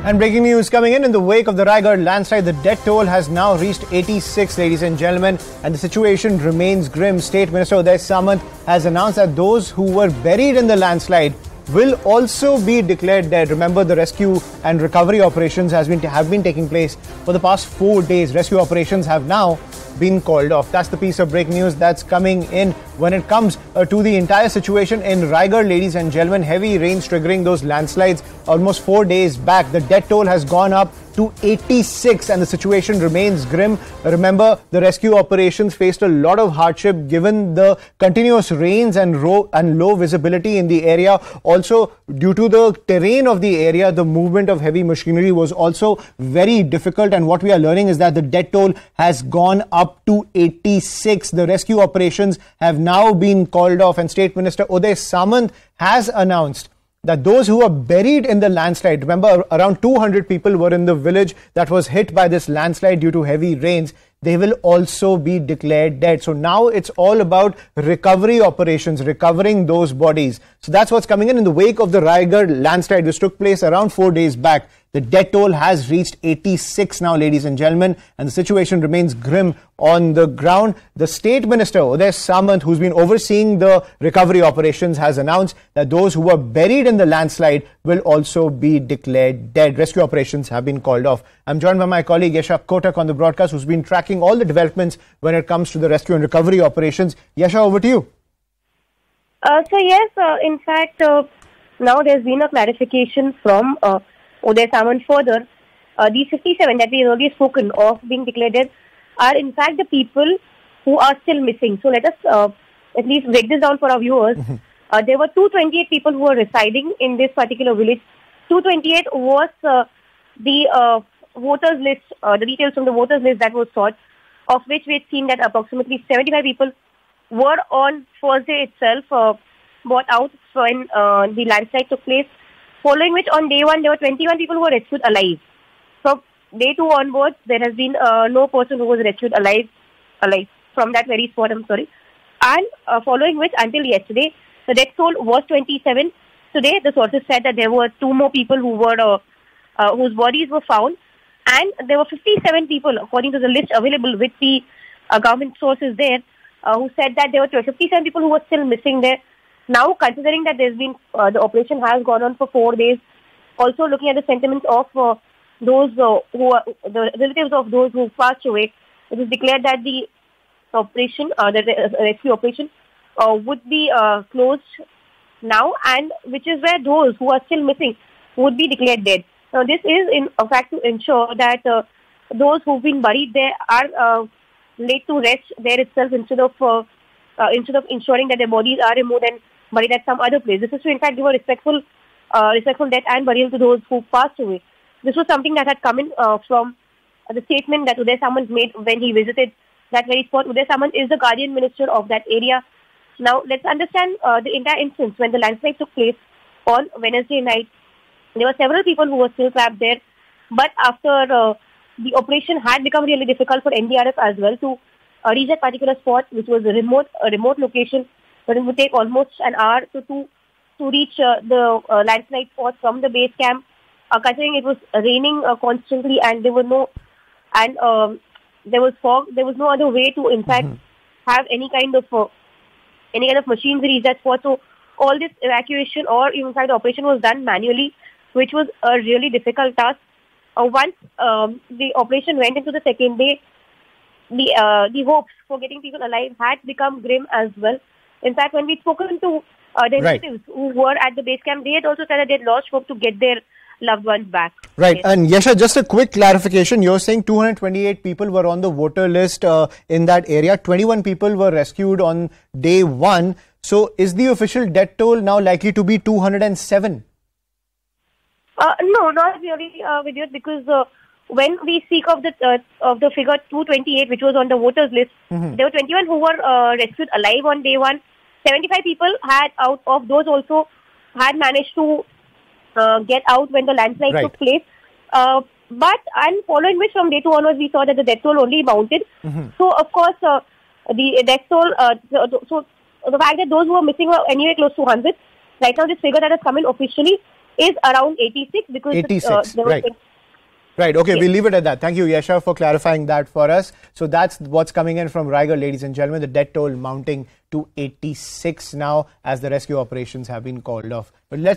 And breaking news coming in the wake of the Raigad landslide, the death toll has now reached 86, ladies and gentlemen, and the situation remains grim. State Minister Uday Samant has announced that those who were buried in the landslide will also be declared dead. Remember, the rescue and recovery operations have been taking place for the past 4 days. Rescue operations have now been called off. That's the piece of breaking news that's coming in when it comes to the entire situation in Raigad, ladies and gentlemen. Heavy rains triggering those landslides almost 4 days back. The death toll has gone up to 86 and the situation remains grim. Remember, the rescue operations faced a lot of hardship given the continuous rains and low visibility in the area. Also, due to the terrain of the area, the movement of heavy machinery was also very difficult, and what we are learning is that the death toll has gone up to 86. The rescue operations have now been called off, and State Minister Uday Samant has announced that those who are buried in the landslide, remember around 200 people were in the village that was hit by this landslide due to heavy rains, they will also be declared dead. So now it's all about recovery operations, recovering those bodies. So that's what's coming in the wake of the Raigad landslide, which took place around 4 days back. The death toll has reached 86 now, ladies and gentlemen, and the situation remains grim on the ground. The State Minister, Uday Samant, who's been overseeing the recovery operations, has announced that those who were buried in the landslide will also be declared dead. Rescue operations have been called off. I'm joined by my colleague Yasha Kotak on the broadcast, who's been tracking all the developments when it comes to the rescue and recovery operations. Yasha, over to you. In fact, now there's been a clarification from Uday Samant further. These 57 that we have already spoken of being declared dead are in fact the people who are still missing. So let us at least break this down for our viewers. There were 228 people who were residing in this particular village. 228 was the voters list, the details from the voters list that was sought, of which we had seen that approximately 75 people were on first day itself brought out when the landslide took place. Following which, on day one, there were 21 people who were rescued alive. From day 2 onwards, there has been no person who was rescued alive from that very spot, And following which, until yesterday, the death toll was 27. Today, the sources said that there were 2 more people who were whose bodies were found. And there were 57 people, according to the list available with the government sources there, who said that there were 57 people who were still missing there. Now, considering that there's been the operation has gone on for 4 days, also looking at the sentiments of those who are the relatives of those who passed away, it is declared that the operation, the rescue operation, would be closed now, and which is where those who are still missing would be declared dead. Now, this is in fact to ensure that those who've been buried there are laid to rest there itself instead of ensuring that their bodies are removed and buried at some other place. This is to in fact give a respectful death and burial to those who passed away. This was something that had come in from the statement that Uday Samant made when he visited that very spot. Uday Samant is the guardian minister of that area. Now, let's understand the entire instance. When the landslide took place on Wednesday night, there were several people who were still trapped there. But after the operation had become really difficult for NDRF as well to reach that particular spot, which was a remote location, but it would take almost an hour to 2 to reach the landslide spot from the base camp. Considering it was raining constantly and there was fog, there was no other way to in fact have any kind of machines reach that spot. So all this evacuation or in fact the operation was done manually, which was a really difficult task. Once the operation went into the second day, the hopes for getting people alive had become grim as well. In fact, when we'd spoken to the relatives who were at the base camp, they had also said that they had lost hope to get their loved ones back. Right. Yes. And Yasha, just a quick clarification. You're saying 228 people were on the voter list in that area. 21 people were rescued on day 1. So is the official death toll now likely to be 207? No, not really, Vidyut, because when we speak of the figure 228, which was on the voters list, there were 21 who were rescued alive on day 1. 75 people had out of those also had managed to get out when the landslide took place. But following which from day 2 onwards, we saw that the death toll only mounted. So of course, the death toll. So the fact that those who were missing were anyway close to 100. Right now, this figure that has come in officially is around 86 because 86, right. Right, okay, we'll leave it at that. Thank you, Yasha, for clarifying that for us. So that's what's coming in from Raigad, ladies and gentlemen. The death toll mounting to 86 now as the rescue operations have been called off. But let's